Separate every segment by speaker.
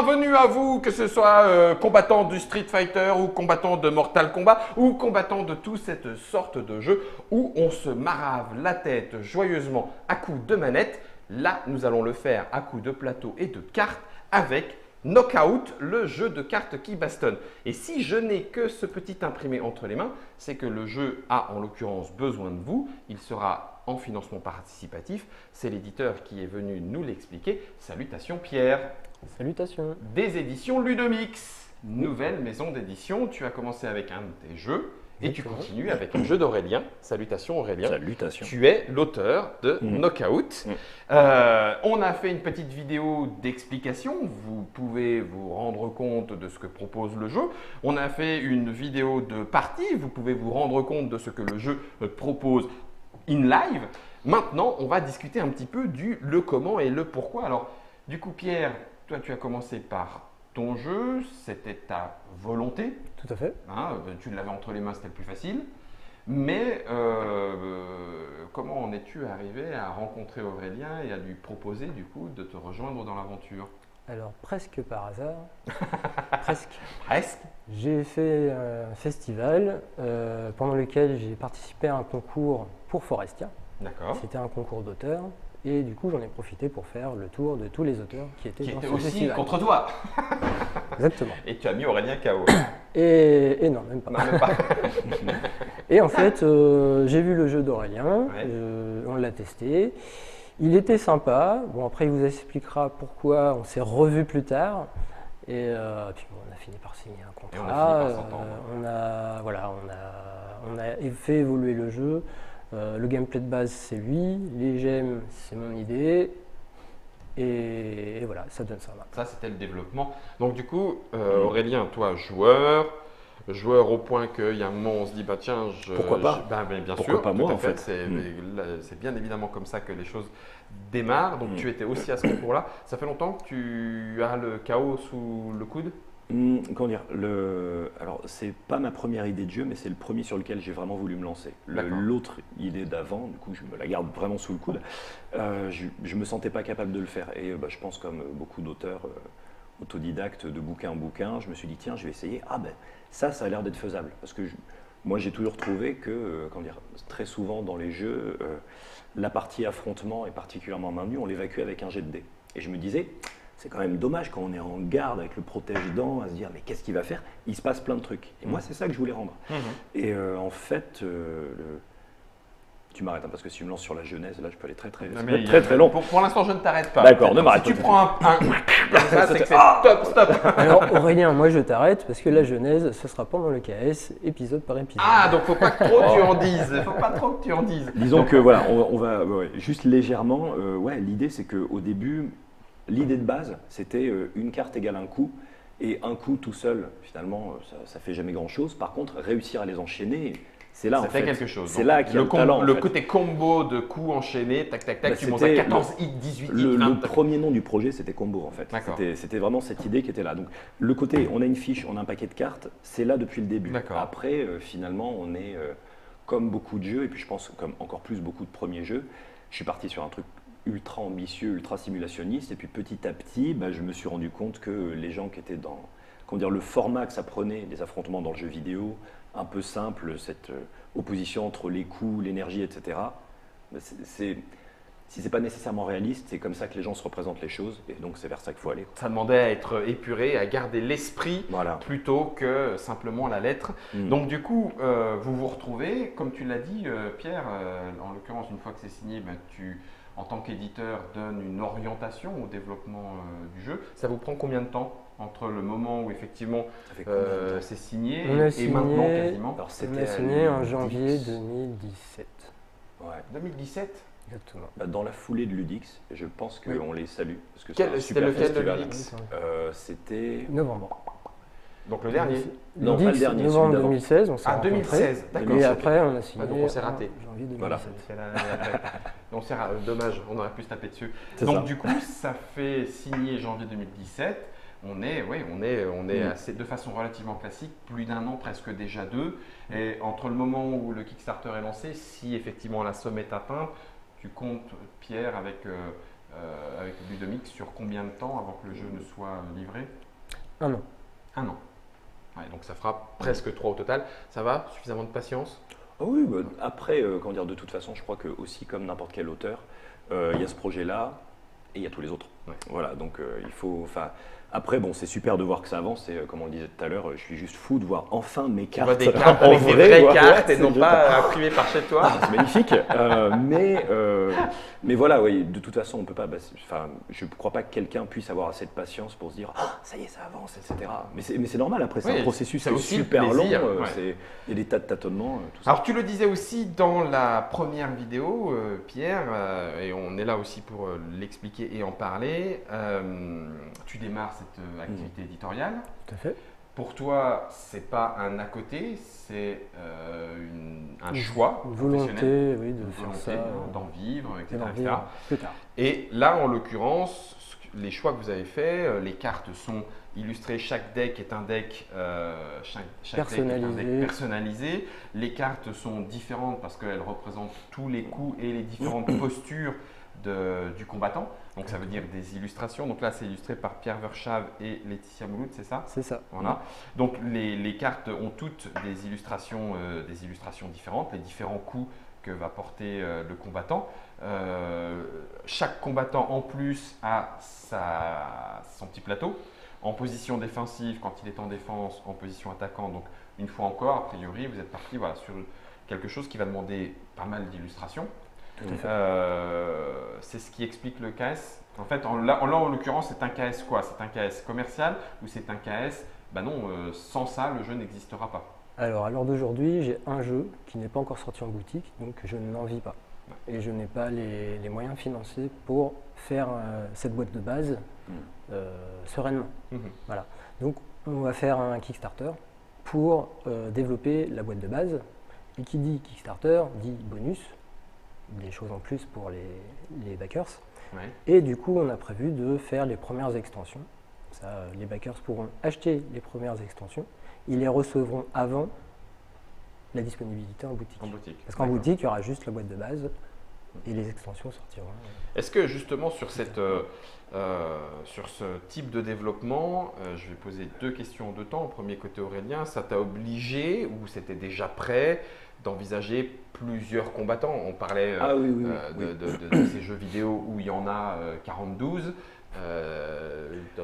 Speaker 1: bienvenue à vous, que ce soit combattant du Street Fighter ou combattant de Mortal Kombat ou combattant de toute cette sorte de jeu où on se marave la tête joyeusement à coups de manette. Là, nous allons le faire à coups de plateau et de cartes avec Knockout, le jeu de cartes qui bastonne. Et si je n'ai que ce petit imprimé entre les mains, c'est que le jeu a en l'occurrence besoin de vous. Il sera en financement participatif. C'est l'éditeur qui est venu nous l'expliquer. Salutations Pierre.
Speaker 2: Salutations.
Speaker 1: Des éditions Ludomix. Nouvelle maison d'édition. Tu as commencé avec un de tes jeux. Et tu continues avec un jeu d'Aurélien. Salutations Aurélien.
Speaker 3: Salutations.
Speaker 1: Tu es l'auteur de Knockout. On a fait une petite vidéo d'explication. Vous pouvez vous rendre compte de ce que propose le jeu. On a fait une vidéo de partie. Vous pouvez vous rendre compte de ce que le jeu propose in live. Maintenant, on va discuter un petit peu du le comment et le pourquoi. Alors, du coup, Pierre, toi, tu as commencé par ton jeu, c'était ta volonté.
Speaker 2: Tout à fait.
Speaker 1: Hein, tu l'avais entre les mains, c'était le plus facile. Mais comment en es-tu arrivé à rencontrer Aurélien et à lui proposer du coup de te rejoindre dans l'aventure?
Speaker 2: Alors, presque par hasard. Presque.
Speaker 1: Presque.
Speaker 2: J'ai fait un festival pendant lequel j'ai participé à un concours pour Forestia.
Speaker 1: D'accord.
Speaker 2: C'était un concours d'auteurs. Et du coup, j'en ai profité pour faire le tour de tous les auteurs qui étaient
Speaker 1: Qui
Speaker 2: dans
Speaker 1: était
Speaker 2: ce
Speaker 1: aussi
Speaker 2: festival.
Speaker 1: contre toi.
Speaker 2: Exactement.
Speaker 1: Et tu as mis Aurélien KO.
Speaker 2: Et non, même pas.
Speaker 1: Non, même pas.
Speaker 2: Et en fait, j'ai vu le jeu d'Aurélien,
Speaker 1: Ouais.
Speaker 2: on l'a testé. Il était sympa. Bon, après, il vous expliquera pourquoi on s'est revus plus tard. Et puis bon, on a fini par signer un contrat.
Speaker 1: Et on a fini par s'entendre.
Speaker 2: On a fait évoluer le jeu. Le gameplay de base, c'est lui. Les gemmes, c'est mon idée. Et voilà, ça donne ça.
Speaker 1: Ça, c'était le développement. Donc, du coup, Aurélien, toi, joueur au point qu'il y a un moment, on se dit, bah tiens,
Speaker 3: Pourquoi pas
Speaker 1: mais bien
Speaker 3: Pourquoi
Speaker 1: sûr,
Speaker 3: pas moi,
Speaker 1: tout à
Speaker 3: en fait.
Speaker 1: C'est bien évidemment comme ça que les choses démarrent. Donc, tu étais aussi à ce concours-là. Ça fait longtemps que tu as le chaos sous le coude?
Speaker 3: Comment dire Alors, c'est pas ma première idée de jeu, mais c'est le premier sur lequel j'ai vraiment voulu me lancer.
Speaker 1: D'accord.
Speaker 3: L'autre idée d'avant, du coup, je me la garde vraiment sous le coude. Je me sentais pas capable de le faire. Et je pense, comme beaucoup d'auteurs autodidactes de bouquin en bouquin, je me suis dit, tiens, je vais essayer. Ah ben, ça a l'air d'être faisable. Parce que moi, j'ai toujours trouvé que, très souvent dans les jeux, la partie affrontement, et particulièrement main nue, on l'évacue avec un jet de dés. Et je me disais, c'est quand même dommage quand on est en garde avec le protège-dents à se dire mais qu'est-ce qu'il va faire? Il se passe plein de trucs. Et moi, c'est ça que je voulais rendre. Et en fait, tu m'arrêtes parce que si tu me lances sur la genèse, là, je peux aller très long.
Speaker 1: Pour l'instant, je ne t'arrête pas.
Speaker 3: D'accord, ne m'arrête
Speaker 1: Si
Speaker 3: pas.
Speaker 1: tu prends un comme ça, c'est que c'est stop.
Speaker 2: Alors Aurélien, moi je t'arrête parce que la genèse, ce sera pendant le KS, épisode par épisode.
Speaker 1: Ah, donc faut pas que trop tu en dises. Faut pas trop que tu en dises.
Speaker 3: Disons que voilà, on va juste légèrement. L'idée, c'est qu'au début, l'idée de base, c'était une carte égale un coup. Et un coup tout seul, finalement, ça fait jamais grand-chose. Par contre, réussir à les enchaîner, c'est là
Speaker 1: Ça
Speaker 3: en
Speaker 1: fait
Speaker 3: fait.
Speaker 1: quelque chose.
Speaker 3: C'est là qu'il y a le
Speaker 1: com-
Speaker 3: talent. en
Speaker 1: le
Speaker 3: fait.
Speaker 1: côté combo de coups enchaînés, tac, tac, tac,
Speaker 3: Bah,
Speaker 1: tu montes à
Speaker 3: c'était
Speaker 1: 14 hits, 18 hits,
Speaker 3: Le
Speaker 1: 20.
Speaker 3: premier nom du projet, c'était Combo en fait.
Speaker 1: D'accord.
Speaker 3: C'était vraiment cette idée qui était là. Donc le côté, on a une fiche, on a un paquet de cartes, c'est là depuis le début.
Speaker 1: D'accord.
Speaker 3: Après, finalement, on est comme beaucoup de jeux, et puis je pense comme encore plus beaucoup de premiers jeux, je suis parti sur un truc ultra ambitieux, ultra simulationniste, et puis petit à petit, je me suis rendu compte que les gens qui étaient dans le format que ça prenait, des affrontements dans le jeu vidéo, un peu simple, cette opposition entre les coups, l'énergie, etc. Si c'est pas nécessairement réaliste, c'est comme ça que les gens se représentent les choses, et donc c'est vers ça qu'il faut aller.
Speaker 1: Ça demandait à être épuré, à garder l'esprit
Speaker 3: Voilà.
Speaker 1: plutôt que simplement la lettre. Donc du coup, vous vous retrouvez, comme tu l'as dit Pierre, en l'occurrence une fois que c'est signé, tu en tant qu'éditeur donnes une orientation au développement du jeu. Ça vous prend combien de temps entre le moment où effectivement
Speaker 3: Ça fait combien de temps
Speaker 1: c'est signé
Speaker 2: On a
Speaker 1: et
Speaker 2: signé-
Speaker 1: maintenant quasiment?
Speaker 3: Alors,
Speaker 2: On a signé en janvier 2017.
Speaker 3: Ouais.
Speaker 1: 2017?
Speaker 2: Exactement.
Speaker 3: Dans la foulée de Ludix, et je pense qu'on les salue. Parce que
Speaker 1: Quel-
Speaker 3: c'est un
Speaker 1: c'était
Speaker 3: super
Speaker 1: lequel de
Speaker 3: festival.
Speaker 1: Ludix
Speaker 3: C'était.
Speaker 2: Novembre.
Speaker 1: Donc le dernier?
Speaker 3: Non, pas le dernier,
Speaker 2: novembre
Speaker 3: celui d'avant.
Speaker 2: 2016, on s'est
Speaker 1: Ah,
Speaker 2: rencontrés.
Speaker 1: 2016, d'accord.
Speaker 2: Et après, on a signé
Speaker 1: Ah, donc on s'est raté.
Speaker 2: en janvier 2017.
Speaker 3: Voilà.
Speaker 1: C'est l'année après. Donc c'est dommage, on aurait pu se taper dessus.
Speaker 3: C'est
Speaker 1: Donc
Speaker 3: ça.
Speaker 1: du coup, ça fait signer janvier 2017. On est assez, de façon relativement classique, plus d'un an, presque déjà deux. Et entre le moment où le Kickstarter est lancé, si effectivement la somme est atteinte, tu comptes, Pierre, avec avec Ludomic sur combien de temps avant que le jeu ne soit livré?
Speaker 2: Un an.
Speaker 1: Un an. Ouais, donc ça fera presque 3 au total. Ça va? Suffisamment de patience?
Speaker 3: Ah oui, bah, après, comment dire, de toute façon, je crois que aussi comme n'importe quel auteur, il y a ce projet-là et il y a tous les autres.
Speaker 1: Ouais.
Speaker 3: Voilà, donc il faut. Enfin, après, bon, c'est super de voir que ça avance. Et comme on le disait tout à l'heure, je suis juste fou de voir enfin mes
Speaker 1: Tu vois
Speaker 3: cartes.
Speaker 1: des cartes
Speaker 3: en
Speaker 1: avec des
Speaker 3: vrai,
Speaker 1: vraies
Speaker 3: ouais,
Speaker 1: cartes
Speaker 3: ouais,
Speaker 1: et non
Speaker 3: c'est
Speaker 1: pas imprimées par chez toi.
Speaker 3: Ah, c'est magnifique. Mais voilà, oui, de toute façon, on peut pas. Enfin, je ne crois pas que quelqu'un puisse avoir assez de patience pour se dire ah, ça y est, ça avance, etc. Mais c'est normal. Après, c'est
Speaker 1: Oui,
Speaker 3: un processus
Speaker 1: c'est aussi le
Speaker 3: super long.
Speaker 1: plaisir, ouais.
Speaker 3: Il y a des tas de tâtonnements. Tout ça.
Speaker 1: Alors tu le disais aussi dans la première vidéo, Pierre, et on est là aussi pour l'expliquer et en parler. Tu démarres cette activité éditoriale.
Speaker 2: Tout à fait.
Speaker 1: Pour toi, c'est pas un à côté, c'est un choix
Speaker 2: Une
Speaker 1: professionnel,
Speaker 2: volonté, oui, de
Speaker 1: une
Speaker 2: faire
Speaker 1: volonté
Speaker 2: ça.
Speaker 1: d'en vivre,
Speaker 2: et
Speaker 1: etc.,
Speaker 2: d'en
Speaker 1: etc.
Speaker 2: vivre plus tard.
Speaker 1: Et là, en l'occurrence, les choix que vous avez faits, les cartes sont illustrées. Chaque deck est un deck, chaque deck est un deck personnalisé. Les cartes sont différentes parce qu'elles représentent tous les coups et les différentes postures du combattant. Donc ça veut dire des illustrations. Donc là, c'est illustré par Pierre Verschave et Laetitia Mouloud, c'est ça?
Speaker 2: C'est ça.
Speaker 1: Voilà. Donc les cartes ont toutes des illustrations différentes, les différents coups que va porter le combattant. Chaque combattant en plus a son petit plateau en position défensive quand il est en défense, en position attaquant. Donc une fois encore, a priori, vous êtes parti voilà, sur quelque chose qui va demander pas mal d'illustrations. C'est ce qui explique le KS. En fait, en l'occurrence, c'est un KS quoi? C'est un KS commercial ou c'est un KS? Ben non, sans ça, le jeu n'existera pas.
Speaker 2: Alors, à l'heure d'aujourd'hui, j'ai un jeu qui n'est pas encore sorti en boutique, donc je n'en vis pas. Et je n'ai pas les moyens financiers pour faire cette boîte de base sereinement. Voilà. Donc, on va faire un Kickstarter pour développer la boîte de base. Et qui dit Kickstarter dit bonus, des choses en plus pour les backers.
Speaker 1: Ouais.
Speaker 2: Et du coup, on a prévu de faire les premières extensions. Ça, les backers pourront acheter les premières extensions. Ils les recevront avant la disponibilité en boutique. Parce qu'en boutique, il y aura juste la boîte de base et les extensions sortiront.
Speaker 1: Est-ce que justement sur ce type de développement, je vais poser 2 questions en 2 temps. Au premier côté Aurélien, ça t'a obligé ou c'était déjà prêt d'envisager plusieurs combattants? On parlait de ces jeux vidéo où il y en a 42.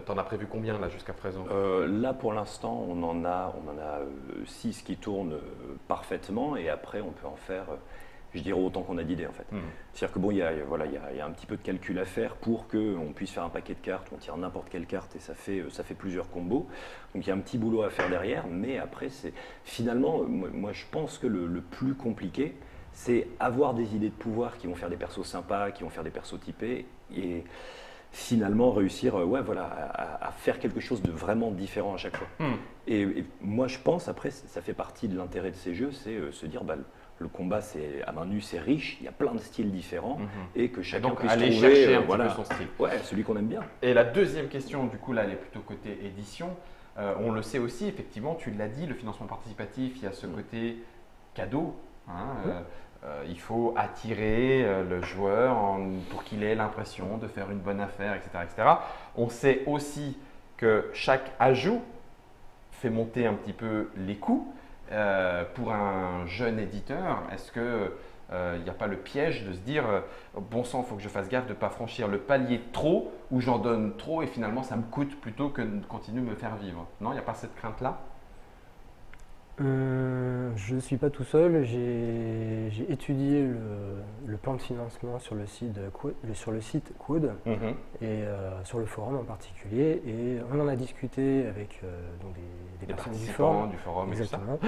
Speaker 1: T'en as prévu combien là jusqu'à présent?
Speaker 3: Là pour l'instant on en a 6 qui tournent parfaitement et après on peut en faire je dirais autant qu'on a d'idées en fait. C'est-à-dire que bon il y a un petit peu de calcul à faire pour qu'on puisse faire un paquet de cartes, on tire n'importe quelle carte et ça fait plusieurs combos. Donc il y a un petit boulot à faire derrière, mais après c'est finalement moi je pense que le plus compliqué c'est avoir des idées de pouvoir qui vont faire des persos sympas, qui vont faire des persos typés et finalement réussir à faire quelque chose de vraiment différent à chaque fois. Et moi je pense, après ça fait partie de l'intérêt de ces jeux, c'est se dire le combat c'est à main nue, c'est riche, il y a plein de styles différents et que chacun puisse
Speaker 1: aller
Speaker 3: trouver
Speaker 1: chercher un petit peu son style.
Speaker 3: Ouais, celui qu'on aime bien.
Speaker 1: Et la deuxième question, du coup là elle est plutôt côté édition. On le sait aussi, effectivement, tu l'as dit, le financement participatif, il y a ce côté cadeau. Il faut attirer le joueur pour qu'il ait l'impression de faire une bonne affaire, etc., etc. On sait aussi que chaque ajout fait monter un petit peu les coûts. Pour un jeune éditeur, est-ce qu'il n'y a pas le piège de se dire bon sang, il faut que je fasse gaffe de ne pas franchir le palier trop ou j'en donne trop et finalement ça me coûte plutôt que de continuer de me faire vivre? Non, il n'y a pas cette crainte-là?
Speaker 2: Je ne suis pas tout seul, j'ai étudié le plan de financement sur le site Quod et sur le forum en particulier et on en a discuté avec des personnes du forum
Speaker 1: exactement.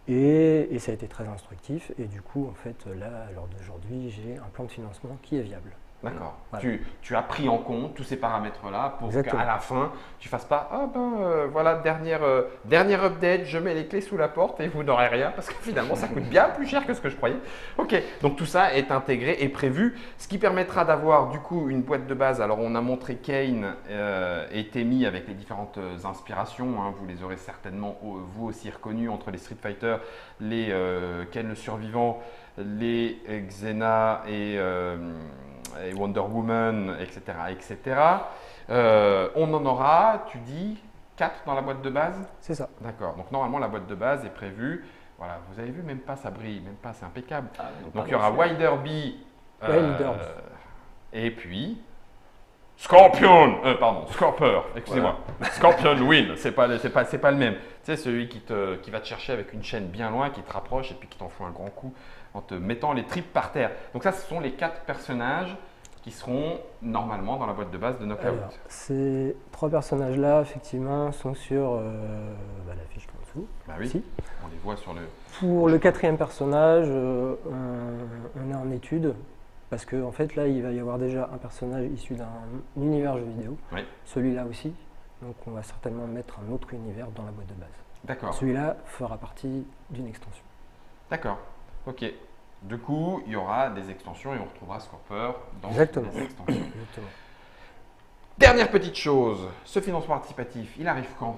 Speaker 2: Et ça a été très instructif et du coup en fait là à l'heure d'aujourd'hui j'ai un plan de financement qui est viable.
Speaker 1: D'accord.
Speaker 2: Voilà.
Speaker 1: Tu as pris en compte tous ces paramètres-là pour
Speaker 2: Exactement.
Speaker 1: qu'à la fin, tu ne fasses pas voilà, dernière update, je mets les clés sous la porte et vous n'aurez rien parce que finalement, ça coûte bien plus cher que ce que je croyais. Ok, donc tout ça est intégré et prévu, ce qui permettra d'avoir du coup une boîte de base. Alors, on a montré Kane et Temi avec les différentes inspirations. Vous les aurez certainement, vous aussi, reconnus entre les Street Fighter, les Ken le Survivant, les Xena et et Wonder Woman, etc. etc. On en aura, tu dis, 4 dans la boîte de base?
Speaker 2: C'est ça.
Speaker 1: D'accord. Donc normalement, la boîte de base est prévue. Voilà, vous avez vu, même pas, ça brille, même pas, c'est impeccable.
Speaker 3: Ah,
Speaker 1: Donc il y aura Wilderby.
Speaker 2: Wilderby.
Speaker 1: Et puis Scorpion, Scorper, excusez-moi. Scorpion Win, c'est pas le même. Tu sais, celui qui va te chercher avec une chaîne bien loin, qui te rapproche et puis qui t'en fout un grand coup en te mettant les tripes par terre. Donc ça, ce sont les 4 personnages qui seront normalement dans la boîte de base de Knockout.
Speaker 2: Alors, ces 3 personnages-là, effectivement, sont sur la fiche en dessous.
Speaker 1: Bah oui,
Speaker 2: Ici.
Speaker 1: on les voit sur le…
Speaker 2: Pour le 4e personnage, on est en étude parce qu'en fait là il va y avoir déjà un personnage issu d'un univers jeu vidéo,
Speaker 1: Oui.
Speaker 2: celui-là aussi, donc on va certainement mettre un autre univers dans la boîte de base.
Speaker 1: D'accord.
Speaker 2: Celui-là fera partie d'une extension.
Speaker 1: D'accord, ok. Du coup, il y aura des extensions et on retrouvera Scorper dans
Speaker 2: Exactement.
Speaker 1: les extensions.
Speaker 2: Exactement.
Speaker 1: Dernière petite chose, ce financement participatif, il arrive quand?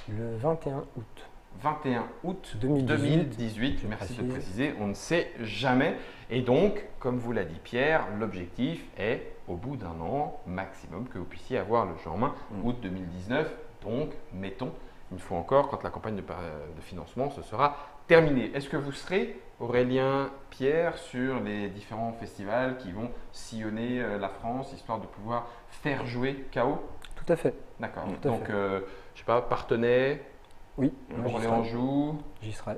Speaker 2: Le 21 août.
Speaker 1: 21 août
Speaker 2: 2018.
Speaker 1: 2018,
Speaker 2: Je
Speaker 1: merci de
Speaker 2: précise.
Speaker 1: préciser, on ne sait jamais. Et donc, comme vous l'a dit Pierre, l'objectif est, au bout d'un an maximum, que vous puissiez avoir le jeu en main, août 2019. Donc, mettons, une fois encore, quand la campagne de financement se sera terminée. Est-ce que vous serez, Aurélien, Pierre, sur les différents festivals qui vont sillonner la France, histoire de pouvoir faire jouer KO?
Speaker 2: Tout à fait.
Speaker 1: D'accord.
Speaker 2: Tout à
Speaker 1: Donc,
Speaker 2: fait.
Speaker 1: je sais pas, Partenay,
Speaker 2: Oui, moi, j'y
Speaker 1: Orléans-Joux,
Speaker 2: serai. J'y serai.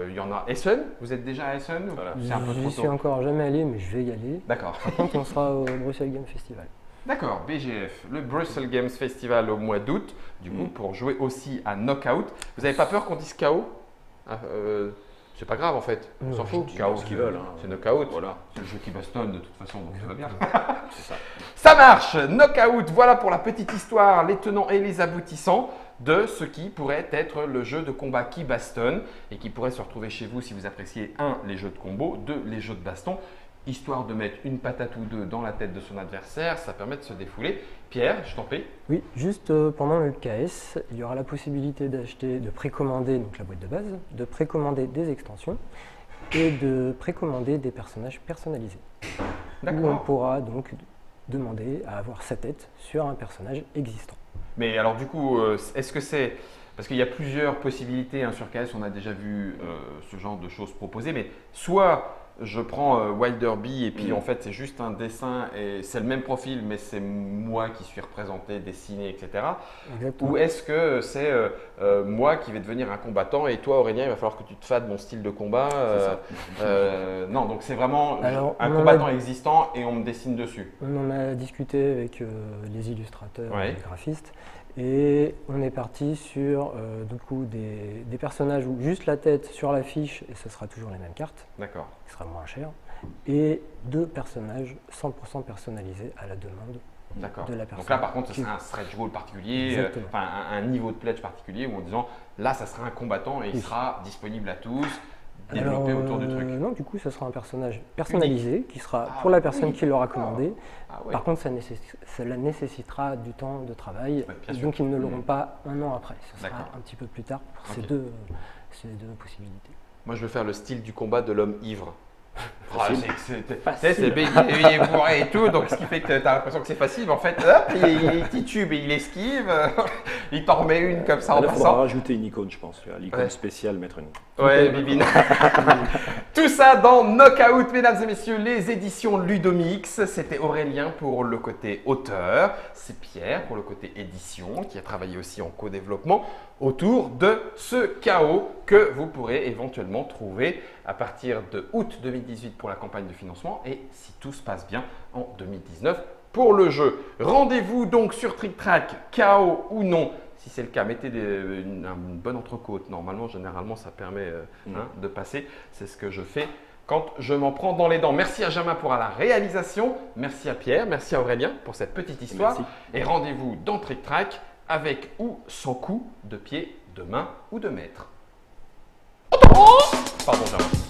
Speaker 1: il y en a Essen. Vous êtes déjà à Essen ou
Speaker 3: Voilà.
Speaker 1: c'est un peu trop
Speaker 2: J'y suis
Speaker 1: tôt?
Speaker 2: encore jamais allé, mais je vais y aller.
Speaker 1: D'accord.
Speaker 2: Par contre, on sera au Bruxelles Game Festival.
Speaker 1: D'accord, BGF, le Brussels Games Festival au mois d'août, du coup, pour jouer aussi à Knockout. Vous n'avez pas peur qu'on dise KO? C'est pas grave en fait, on
Speaker 2: Non,
Speaker 1: s'en fout.
Speaker 3: ils disent ce qu'ils veulent, hein.
Speaker 1: C'est Knockout.
Speaker 3: Voilà,
Speaker 1: C'est le jeu qui bastonne de toute façon, donc ça va bien.
Speaker 3: c'est ça.
Speaker 1: Ça marche, Knockout, voilà pour la petite histoire, les tenants et les aboutissants de ce qui pourrait être le jeu de combat qui bastonne et qui pourrait se retrouver chez vous si vous appréciez 1. Les jeux de combo, 2. Les jeux de baston, histoire de mettre une patate ou deux dans la tête de son adversaire, ça permet de se défouler. Pierre, je t'en prie.
Speaker 2: Oui, juste pendant le KS, il y aura la possibilité d'acheter, de précommander donc la boîte de base, de précommander des extensions et de précommander des personnages personnalisés. Où on
Speaker 1: D'accord.
Speaker 2: pourra donc demander à avoir sa tête sur un personnage existant.
Speaker 1: Mais alors du coup, est-ce que c'est… Parce qu'il y a plusieurs possibilités sur KS, on a déjà vu ce genre de choses proposées, mais soit je prends Wilderby et puis en fait c'est juste un dessin et c'est le même profil mais c'est moi qui suis représenté, dessiné, etc.
Speaker 2: Exactement.
Speaker 1: Ou est-ce que c'est moi qui vais devenir un combattant et toi Aurélien il va falloir que tu te fades mon style de combat non, donc c'est vraiment
Speaker 2: Alors,
Speaker 1: un
Speaker 2: on en
Speaker 1: combattant
Speaker 2: a-
Speaker 1: existant et on me dessine dessus.
Speaker 2: On en a discuté avec les illustrateurs
Speaker 1: Ouais.
Speaker 2: et les graphistes et on est parti sur du coup des personnages où juste la tête sur l'affiche et ce sera toujours les mêmes cartes,
Speaker 1: D'accord.
Speaker 2: qui sera moins cher, et 2 personnages 100% personnalisés à la demande.
Speaker 1: D'accord.
Speaker 2: De la
Speaker 1: Donc
Speaker 2: personne
Speaker 1: là, par contre, ce
Speaker 2: qui-
Speaker 1: sera un stretch goal particulier,
Speaker 2: Exactement.
Speaker 1: enfin un niveau de pledge particulier où en disant là, ça sera un combattant et il
Speaker 2: Oui.
Speaker 1: sera disponible à tous,
Speaker 2: Alors,
Speaker 1: développé autour du truc.
Speaker 2: Non, du coup, ce sera un personnage personnalisé qui sera
Speaker 1: Ah,
Speaker 2: pour la personne
Speaker 1: oui,
Speaker 2: qui l'aura
Speaker 1: d'accord.
Speaker 2: commandé.
Speaker 1: Ah ouais.
Speaker 2: Par contre, cela nécessitera du temps de travail,
Speaker 1: Ouais, bien sûr.
Speaker 2: donc ils ne l'auront pas un an après. Ce sera
Speaker 1: D'accord.
Speaker 2: un petit peu plus tard pour
Speaker 1: Ok.
Speaker 2: ces deux possibilités.
Speaker 1: Moi, je veux faire le style du combat de l'homme ivre. Ah,
Speaker 3: Facile.
Speaker 1: c'est bélier bourré et tout, donc ce qui fait que tu as l'impression que c'est facile, mais en fait, hop, il titube et il esquive, il t'en remet une comme ça en
Speaker 3: Là, il faudra
Speaker 1: passant.
Speaker 3: rajouter une icône, je pense. Tu vois, l'icône
Speaker 1: Ouais.
Speaker 3: spéciale, mettre une.
Speaker 1: Ouais, Bibine. Tout ça dans Knockout, mesdames et messieurs, les éditions Ludomix. C'était Aurélien pour le côté auteur, c'est Pierre pour le côté édition, qui a travaillé aussi en co-développement autour de ce chaos que vous pourrez éventuellement trouver à partir de août 2018 pour la campagne de financement et si tout se passe bien en 2019 pour le jeu. Rendez-vous donc sur Trick Track, chaos ou non. Si c'est le cas, mettez une bonne entrecôte. Normalement, généralement, ça permet de passer. C'est ce que je fais quand je m'en prends dans les dents. Merci à Jamin pour la réalisation. Merci à Pierre. Merci à Aurélien pour cette petite histoire.
Speaker 3: Merci.
Speaker 1: Et rendez-vous dans Trick Track avec ou sans coup de pied, de main ou de maître. Pardon, Jamin.